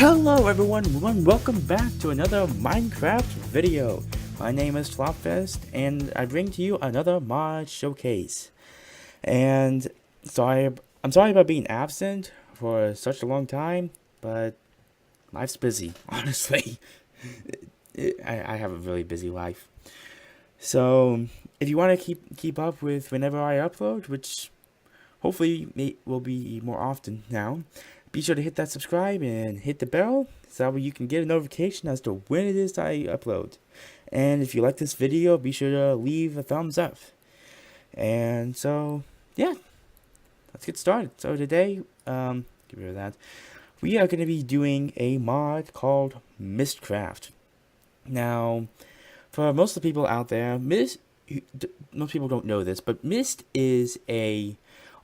Hello everyone, and welcome back to another Minecraft video. My name is Flopfest, and I bring to you another mod showcase. And I'm sorry about being absent for such a long time, but life's busy, honestly. I have a really busy life. So, if you want to keep up with whenever I upload, which hopefully will be more often now, be sure to hit that subscribe and hit the bell so that way you can get a notification as to when it is I upload. And if you like this video, be sure to leave a thumbs up. And so, yeah, let's get started. So today, get rid of that. We are going to be doing a mod called Mistcraft. Now, for most of the people out there, most people don't know this, but Myst is a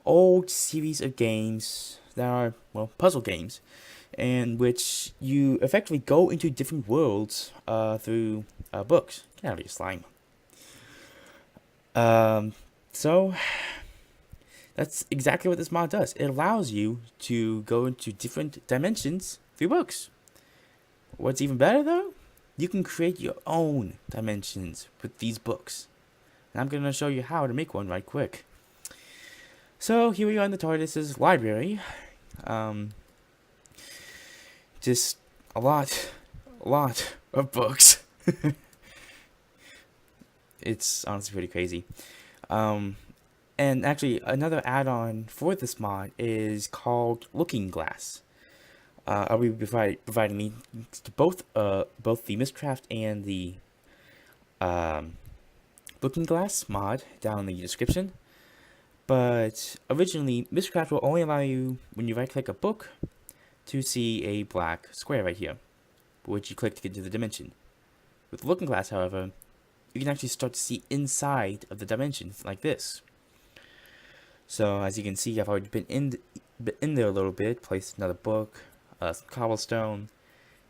old series of games that are, well, puzzle games, in which you effectively go into different worlds through books. Get out of your slime. So that's exactly what this mod does. It allows you to go into different dimensions through books. What's even better though? You can create your own dimensions with these books. And I'm going to show you how to make one right quick. So here we are in the TARDIS's library. Just a lot of books. It's honestly pretty crazy. And actually, another add-on for this mod is called Looking Glass. I'll be providing links to both the Mistcraft and the Looking Glass mod down in the description. But originally, Mistcraft will only allow you, when you right-click a book, to see a black square right here, which you click to get into the dimension. With Looking Glass, however, you can actually start to see inside of the dimension, like this. So, as you can see, I've already been in there a little bit, placed another book, some cobblestone,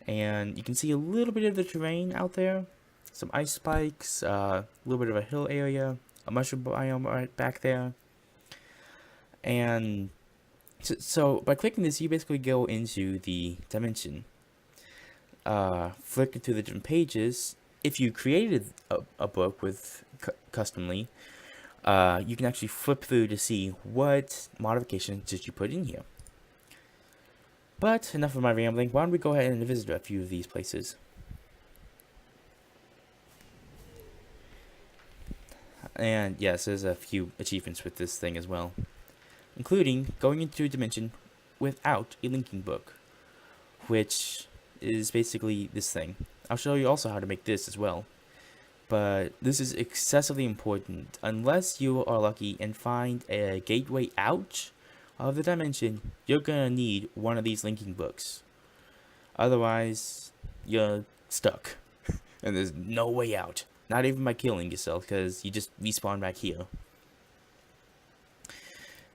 and you can see a little bit of the terrain out there. Some ice spikes, a little bit of a hill area, a mushroom biome right back there. And so by clicking this, you basically go into the dimension. Flicking through the different pages, if you created a book with customly, you can actually flip through to see what modifications did you put in here. But enough of my rambling. Why don't we go ahead and visit a few of these places. And yes, there's a few achievements with this thing as well, including going into a dimension without a linking book, which is basically this thing. I'll show you also how to make this as well, but this is excessively important. Unless you are lucky and find a gateway out of the dimension, you're gonna need one of these linking books. Otherwise, you're stuck, and there's no way out. Not even by killing yourself, because you just respawn back here.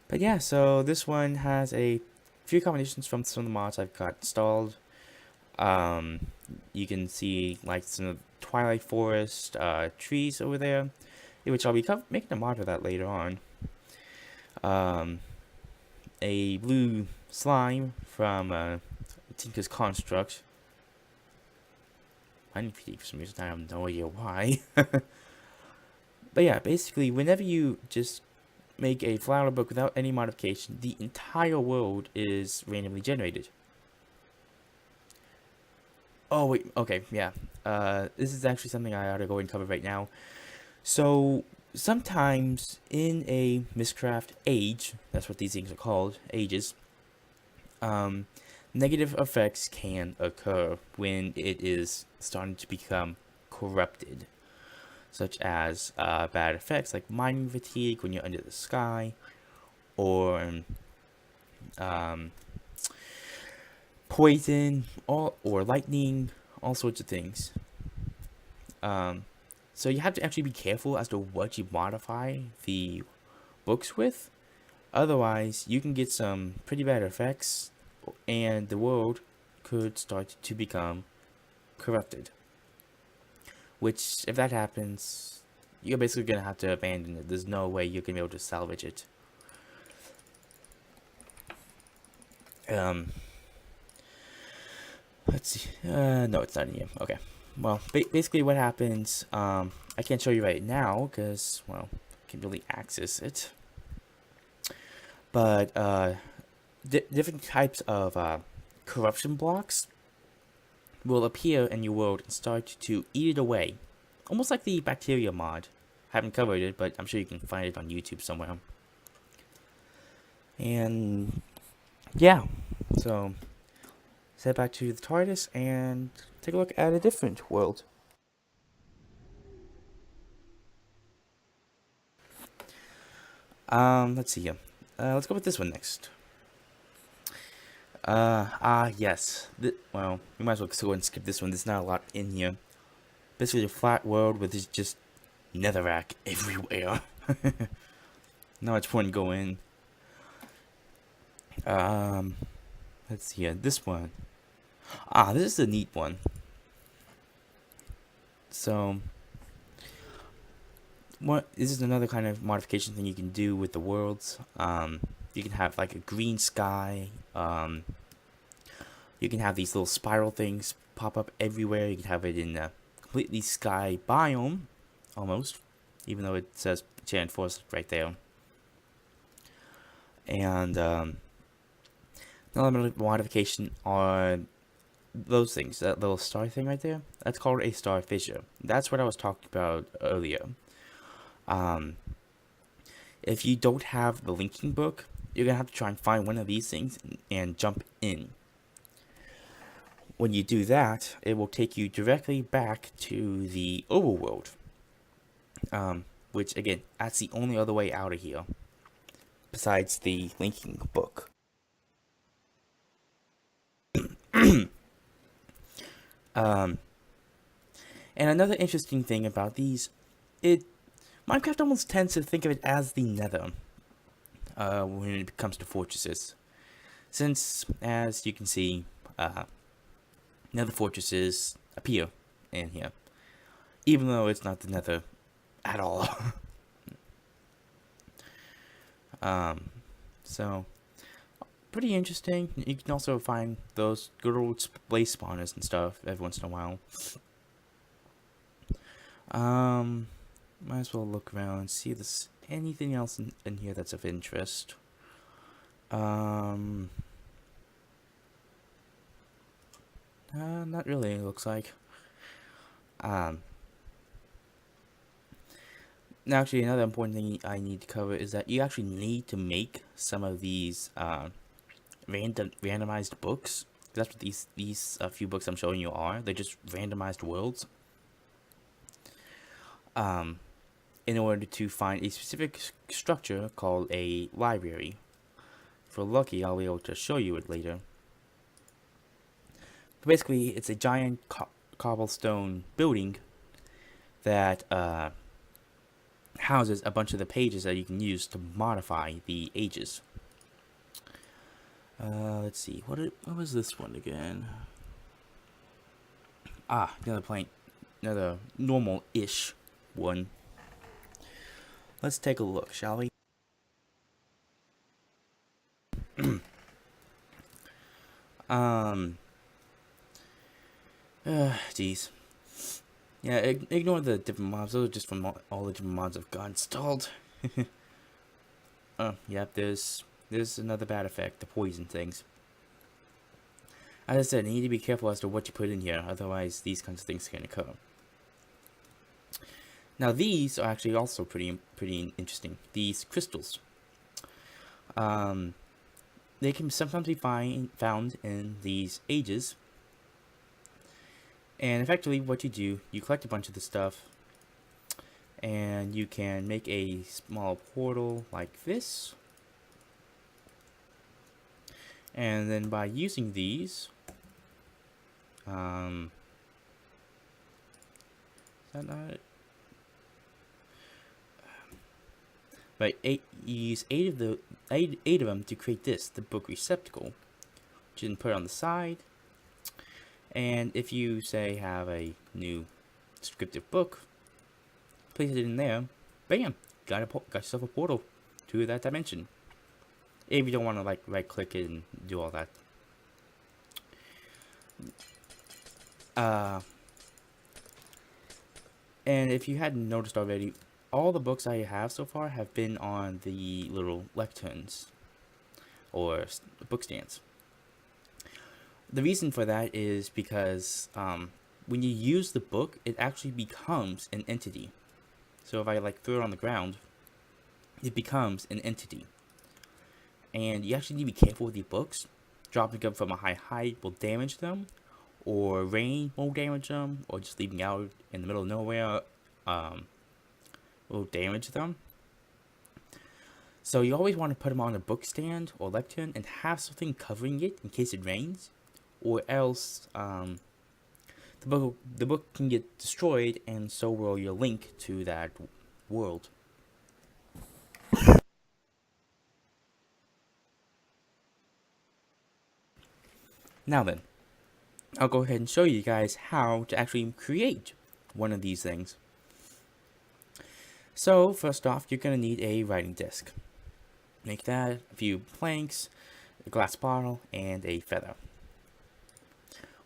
But yeah, so this one has a few combinations from some of the mods I've got installed. You can see like some Twilight Forest trees over there, which I'll be making a mod of that later on. A blue slime from Tinker's Construct. I need for some reason, I have no idea why. But yeah, basically, whenever you just make a flower book without any modification, the entire world is randomly generated. Oh wait, okay, yeah. This is actually something I ought to go and cover right now. So sometimes in a Mistcraft age, that's what these things are called, ages, negative effects can occur when it is starting to become corrupted, such as bad effects like mining fatigue when you're under the sky, or poison, or lightning, all sorts of things. So you have to actually be careful as to what you modify the books with. Otherwise, you can get some pretty bad effects, and the world could start to become corrupted. Which, if that happens, you're basically going to have to abandon it. There's no way you're going to be able to salvage it. Let's see. No, it's not in here. Okay. Well, basically what happens, I can't show you right now because, well, I can't really access it. But, different types of, corruption blocks will appear in your world and start to eat it away. Almost like the bacteria mod. Haven't covered it, but I'm sure you can find it on YouTube somewhere. And, yeah. So, let's head back to the TARDIS and take a look at a different world. Let's see here. Let's go with this one next. Yes. Well, we might as well go and skip this one. There's not a lot in here. Basically a flat world with just netherrack everywhere. Not much point going. Let's see here. This one. This is a neat one. So, this is another kind of modification thing you can do with the worlds. You can have like a green sky. You can have these little spiral things pop up everywhere. You can have it in a completely sky biome, almost, even though it says Enchanted Forest right there. And another modification are those things. That little star thing right there. That's called a star fissure. That's what I was talking about earlier. If you don't have the linking book, you're gonna have to try and find one of these things and jump in. When you do that, it will take you directly back to the overworld. Which again, that's the only other way out of here, besides the linking book. And another interesting thing about these, Minecraft almost tends to think of it as the Nether when it comes to fortresses, since as you can see, Nether fortresses appear in here, even though it's not the Nether at all. So pretty interesting. You can also find those good old blaze spawners and stuff every once in a while. Might as well look around and see if there's anything else in here that's of interest. Not really, it looks like. Now, actually, another important thing I need to cover is that you actually need to make some of these randomized books. That's what these few books I'm showing you are. They're just randomized worlds. In order to find a specific structure called a library. If we're lucky, I'll be able to show you it later. But basically, it's a giant cobblestone building that houses a bunch of the pages that you can use to modify the ages. Let's see, what was this one again? Another normal-ish one. Let's take a look, shall we? Geez. Yeah, ignore the different mobs. Those are just from all the different mods I've got installed. Oh, yep, there's another bad effect, the poison things. As I said, you need to be careful as to what you put in here, otherwise these kinds of things can occur. Now these are actually also pretty interesting. These crystals. They can sometimes be found in these ages. And effectively what you do, you collect a bunch of the stuff. And you can make a small portal like this. And then by using these, is that not it? Right, you use eight of them to create this, the book receptacle, which you can put on the side. And if you say have a new descriptive book, place it in there, bam, got yourself a portal to that dimension. If you don't want to like right click it and do all that. Uh, and if you hadn't noticed already, all the books I have so far have been on the little lecterns or book stands. The reason for that is because when you use the book, it actually becomes an entity. So if I like throw it on the ground, it becomes an entity. And you actually need to be careful with your books. Dropping them from a high height will damage them, or rain will damage them, or just leaving out in the middle of nowhere will damage them. So you always want to put them on a book stand or lectern and have something covering it in case it rains, or else the book can get destroyed, and so will your link to that world. Now then, I'll go ahead and show you guys how to actually create one of these things. So first off, you're going to need a writing desk. Make that, a few planks, a glass bottle, and a feather.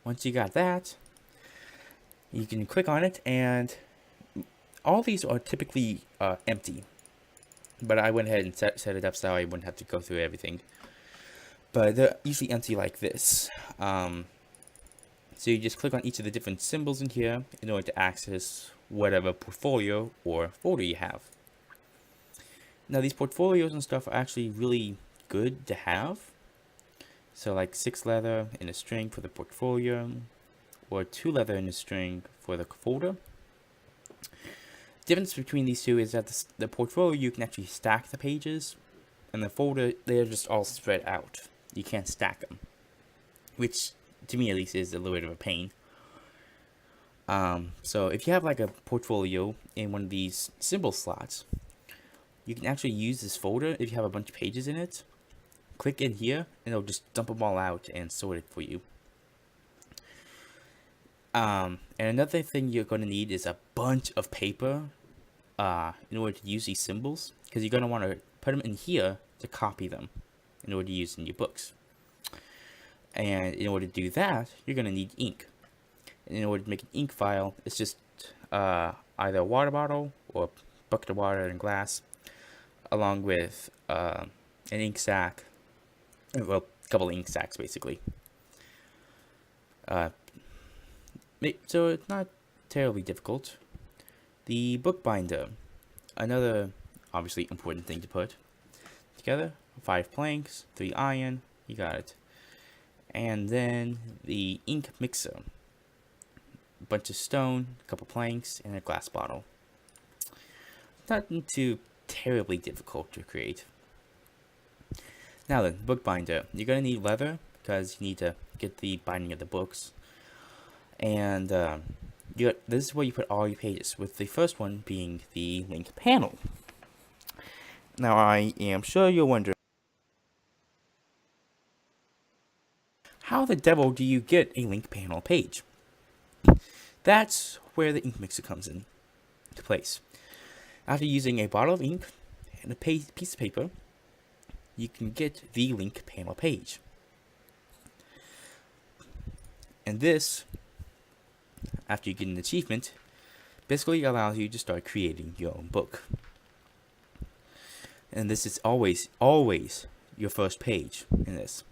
Once you got that, you can click on it, and all these are typically empty. But I went ahead and set it up so I wouldn't have to go through everything. But they're usually empty like this. So you just click on each of the different symbols in here in order to access whatever portfolio or folder you have. Now these portfolios and stuff are actually really good to have. So like 6 leather in a string for the portfolio, or 2 leather in a string for the folder. The difference between these two is that the portfolio, you can actually stack the pages, and the folder, they're just all spread out. You can't stack them, which to me at least is a little bit of a pain. So if you have like a portfolio in one of these symbol slots, you can actually use this folder if you have a bunch of pages in it. Click in here and it'll just dump them all out and sort it for you. And another thing you're going to need is a bunch of paper in order to use these symbols, because you're going to want to put them in here to copy them in order to use in your books. And in order to do that, you're going to need ink. And in order to make an ink file, it's just either a water bottle or a bucket of water and glass, along with an ink sac, well, a couple of ink sacs basically. So it's not terribly difficult. The bookbinder, another obviously important thing to put together. 5 planks, 3 iron, you got it. And then the ink mixer, a bunch of stone, a couple planks, and a glass bottle. Nothing too terribly difficult to create. Now then, bookbinder, you're going to need leather because you need to get the binding of the books. And this is where you put all your pages, with the first one being the link panel. Now I am sure you're wondering, how the devil do you get a link panel page? That's where the ink mixer comes in to place. After using a bottle of ink and a piece of paper, you can get the link panel page. And this, after you get an achievement, basically allows you to start creating your own book. And this is always your first page in this.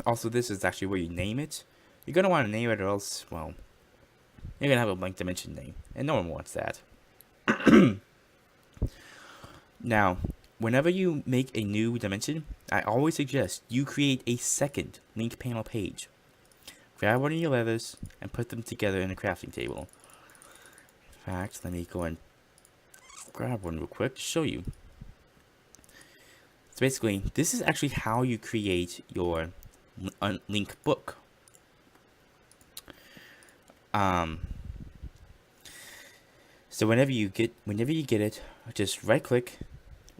Also, this is actually where you name it. You're going to want to name it, or else, well, you're going to have a blank dimension name, and no one wants that. Now, whenever you make a new dimension, I always suggest you create a second link panel page. Grab one of your leathers and put them together in a crafting table. In fact, let me go and grab one real quick to show you. So basically, this is actually how you create your link book. So whenever you get it, just right click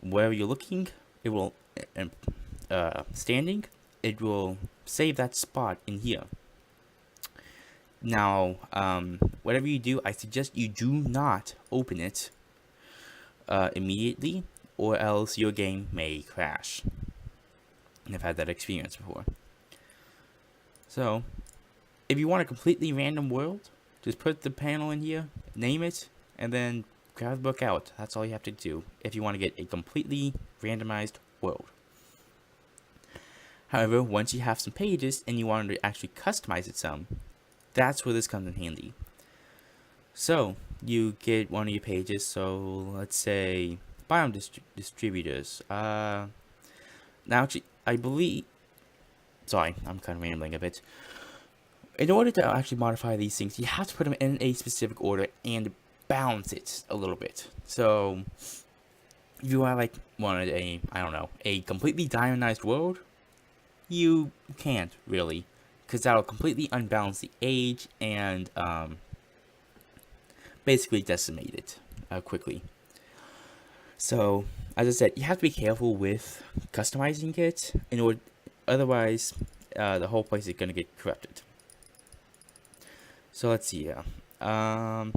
wherever you're looking. It will standing. It will save that spot in here. Now, whatever you do, I suggest you do not open it immediately, or else your game may crash. And I've had that experience before. So, if you want a completely random world, just put the panel in here, name it, and then grab the book out. That's all you have to do if you want to get a completely randomized world. However, once you have some pages and you want to actually customize it some, that's where this comes in handy. So, you get one of your pages, so let's say biome distributors. Now actually, I believe, sorry, I'm kind of rambling a bit. In order to actually modify these things, you have to put them in a specific order and balance it a little bit. So, if you wanted a, I don't know, a completely diamondized world, you can't really, because that'll completely unbalance the age and basically decimate it quickly. So, as I said, you have to be careful with customizing it in order, otherwise the whole place is going to get corrupted. So let's see. I'm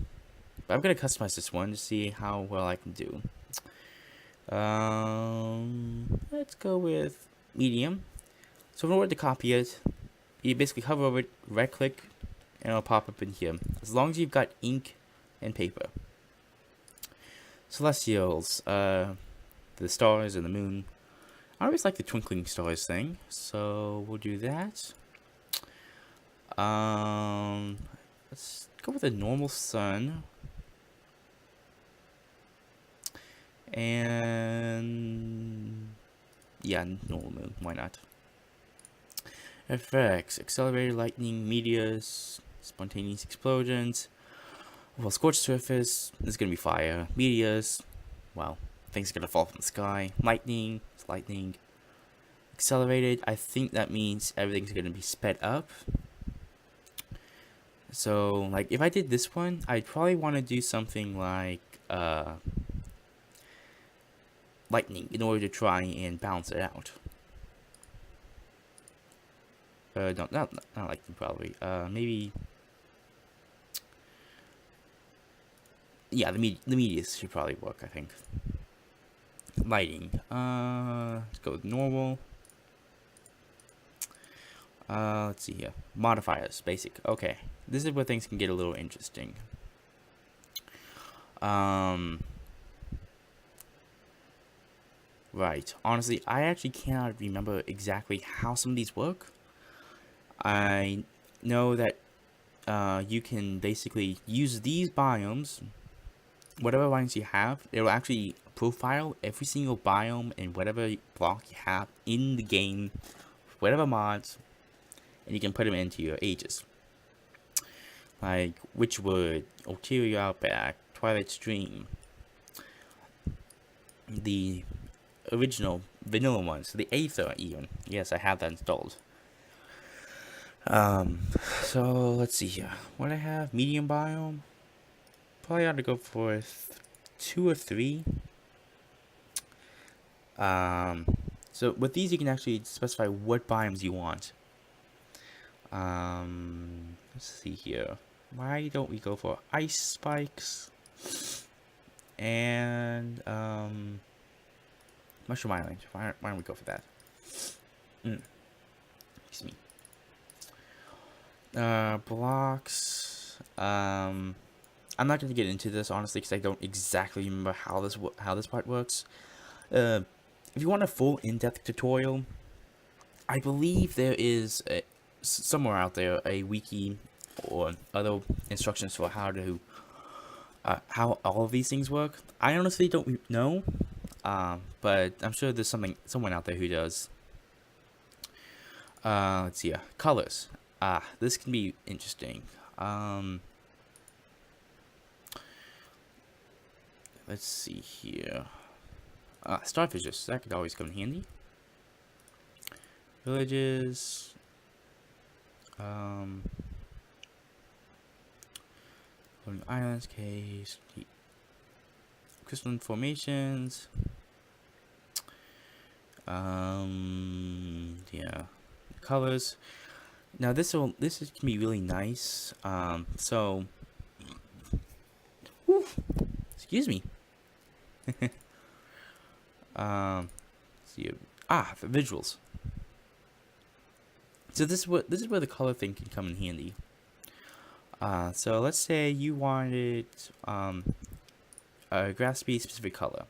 going to customize this one to see how well I can do. Let's go with medium. So in order to copy it, you basically hover over it, right click, and it'll pop up in here. As long as you've got ink and paper. Celestials, the stars and the moon. I always like the twinkling stars thing, so we'll do that. Let's go with a normal sun. And yeah, normal moon, why not? Effects, accelerated lightning, meteors, spontaneous explosions. Well, scorched surface is gonna be fire. Meteors, well, things are gonna fall from the sky. Lightning, it's lightning. Accelerated, I think that means everything's gonna be sped up. So, like, if I did this one, I'd probably want to do something like lightning in order to try and balance it out. No, not lightning, probably. Maybe. Yeah, the meteors should probably work, I think. Lighting. Let's go with normal. Let's see here. Modifiers, basic. Okay, this is where things can get a little interesting. Right. Honestly, I actually cannot remember exactly how some of these work. I know that you can basically use these biomes, whatever biomes you have, it will actually profile every single biome and whatever block you have in the game, whatever mods, and you can put them into your ages. Like Witchwood, Ulterior Outback, Twilight Stream, the original vanilla ones, the Aether even. Yes, I have that installed. So let's see here. What I have, medium biome. Probably ought to go for 2 or 3. So with these, you can actually specify what biomes you want. Let's see here. Why don't we go for ice spikes and Mushroom Island? Why don't we go for that? Excuse me. Blocks. I'm not going to get into this honestly because I don't exactly remember how this part works. If you want a full in-depth tutorial, I believe there is somewhere out there a wiki or other instructions for how to how all of these things work. I honestly don't know, but I'm sure there's someone out there who does. Let's see, colors. This can be interesting. Let's see here. Starfishes, that could always come in handy. Villages. Floating islands, caves, crystalline formations. Yeah, colors. Now this can be really nice. So, whew, excuse me. See, for visuals. So this is where the color thing can come in handy. So let's say you wanted a grass to be a specific color.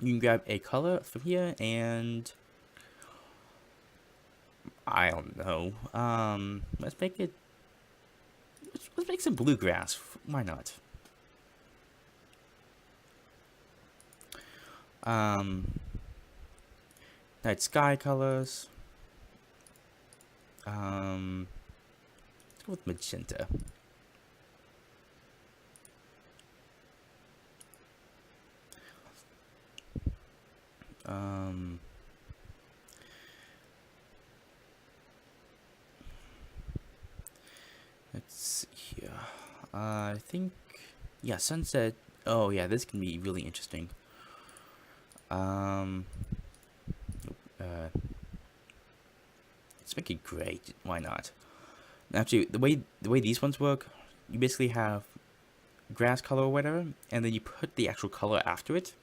You can grab a color from here and I don't know. Let's make it. Let's make some bluegrass. Why not? Night sky colors. Let's go with magenta. Let's see here. I think, yeah, sunset. Oh yeah, this can be really interesting. Let's make it gray. Why not? Actually, the way these ones work, you basically have grass color or whatever, and then you put the actual color after it,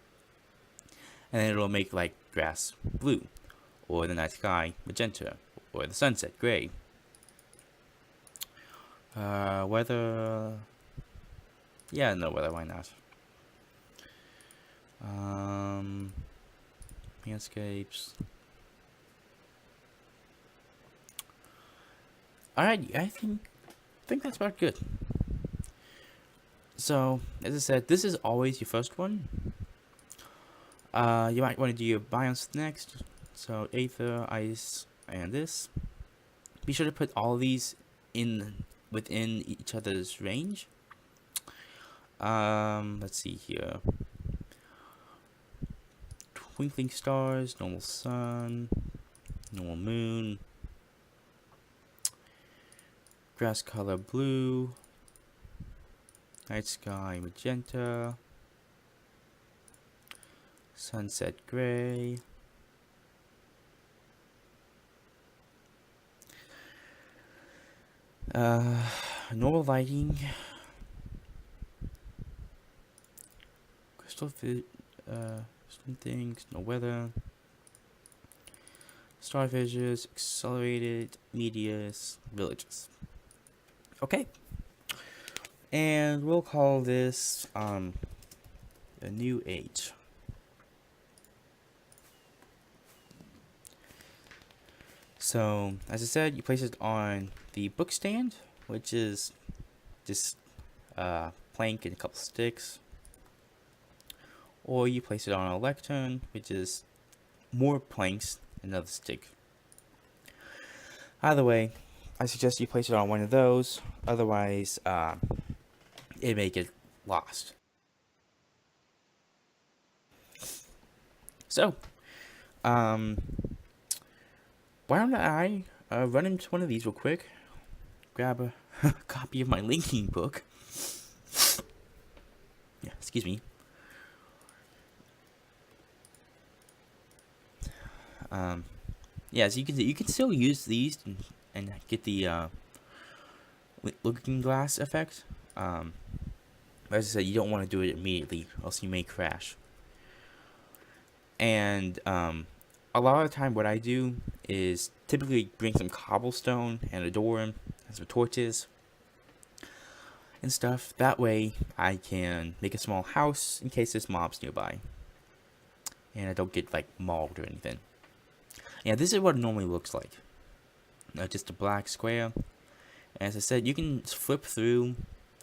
and then it'll make like grass blue, or the night sky magenta, or the sunset gray. Weather. Yeah, no weather. Why not? Landscapes. Alright, I think that's about good. So, as I said, this is always your first one. You might want to do your biomes next. So, Aether, Ice, and this. Be sure to put all of these within each other's range. Let's see here. Twinkling stars, normal sun, normal moon, grass color blue, night sky magenta, sunset gray, normal lighting, crystal some things, no weather, star visions, accelerated, medias, villages. Okay. And we'll call this a new age. So, as I said, you place it on the book stand, which is just plank and a couple sticks. Or you place it on a lectern, which is more planks and another stick. Either way, I suggest you place it on one of those, otherwise it may get lost. So, why don't I run into one of these real quick, grab a copy of my linking book. Yeah, excuse me. Yeah, so you can still use these and get the looking glass effect. As I said, you don't want to do it immediately, else you may crash. And a lot of the time, what I do is typically bring some cobblestone and a door and some torches and stuff. That way, I can make a small house in case there's mobs nearby, and I don't get like mauled or anything. Yeah, this is what it normally looks like. Just a black square. As I said, you can flip through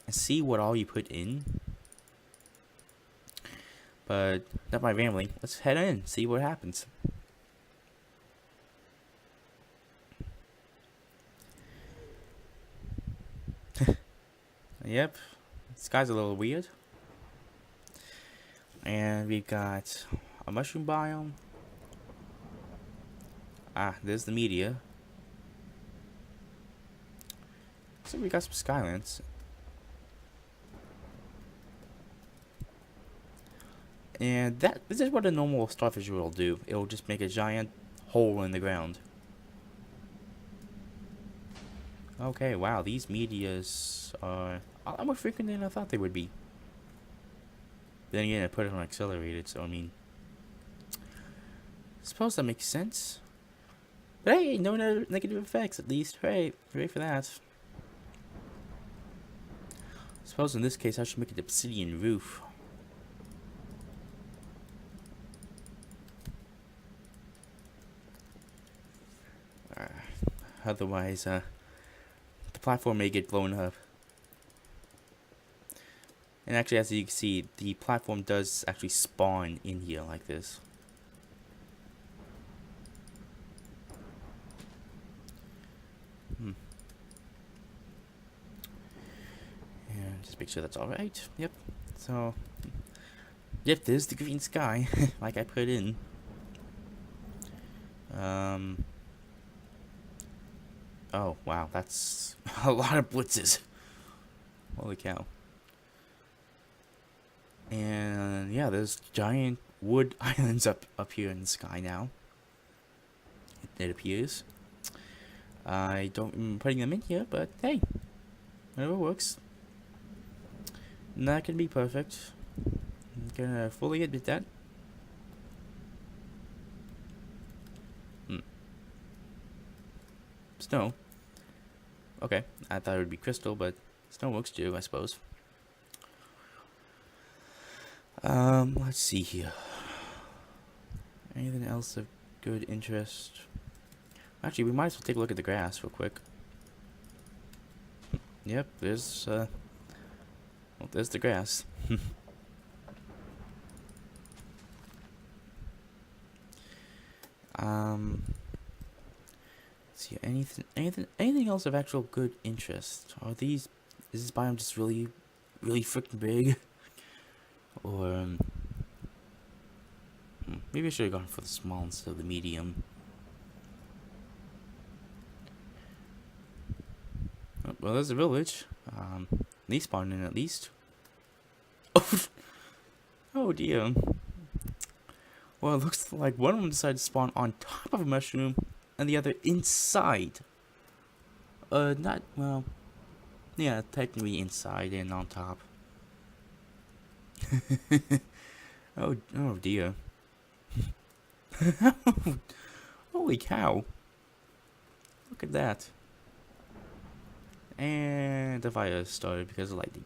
and see what all you put in. But not my rambling. Let's head in, see what happens. Yep, the sky's a little weird. And we've got a mushroom biome. Ah, there's the media. So we got some skylands. And this is what a normal starfish will do. It'll just make a giant hole in the ground. Okay, wow, these medias are a lot more frequent than I thought they would be. Then again, I put it on accelerated, so I mean, I suppose that makes sense. But hey, no negative effects at least. Hooray, hooray for that. Suppose in this case I should make an obsidian roof. Otherwise, the platform may get blown up. And actually, as you can see, the platform does actually spawn in here like this. And just make sure that's alright. Yep. So, yep, there's the green sky, like I put in. Oh, wow, that's a lot of blitzes. Holy cow. And yeah, there's giant wood islands up here in the sky now. It appears. I don't remember putting them in here, but hey, whatever works. Not gonna be perfect. I'm gonna fully admit that. Snow. Okay, I thought it would be crystal, but snow works too, I suppose. Let's see here. Anything else of good interest? Actually, we might as well take a look at the grass real quick. Yep, there's well, there's the grass. Let's see, anything else of actual good interest? Is this biome just really freaking big? Or maybe I should have gone for the small instead of the medium. Oh, well, there's a village. They spawned in at least. Oh dear. Well, it looks like one of them decided to spawn on top of a mushroom, and the other inside. Not well. Yeah, technically inside and on top. Oh dear. Holy cow. Look at that. And the fire started because of lightning.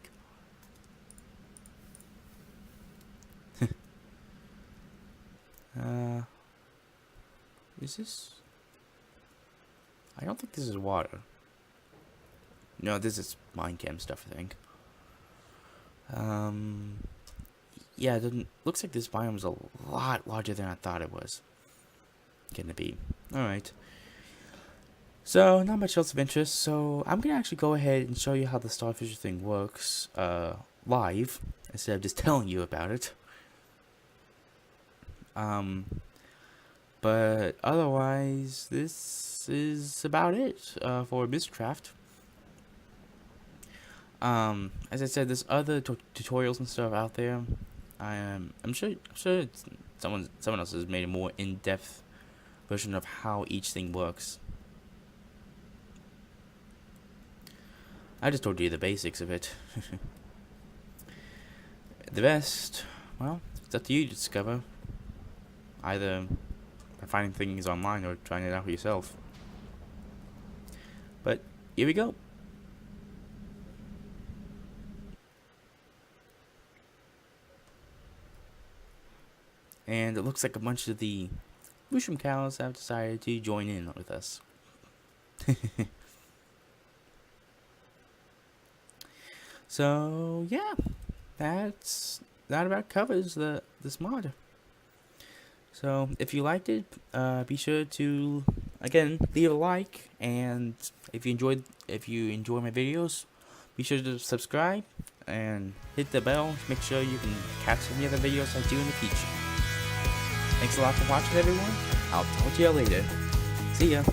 Is this? I don't think this is water. No, this is Minecam stuff, I think. Yeah, it looks like this biome is a lot larger than I thought it was gonna be. Alright. So, not much else of interest, so I'm gonna actually go ahead and show you how the starfish thing works, live, instead of just telling you about it. But otherwise, this is about it, for Mistcraft. As I said, there's other tutorials and stuff out there. I'm sure someone else has made a more in-depth version of how each thing works. I just told you the basics of it. The rest, well, it's up to you to discover. Either by finding things online or trying it out for yourself. But here we go. And it looks like a bunch of the mushroom cows have decided to join in with us. So yeah, that about covers this mod. So if you liked it, be sure to again leave a like, and if you enjoy my videos, be sure to subscribe and hit the bell to make sure you can catch any other videos I do in the future. Thanks a lot for watching, everyone. I'll talk to you later. See ya.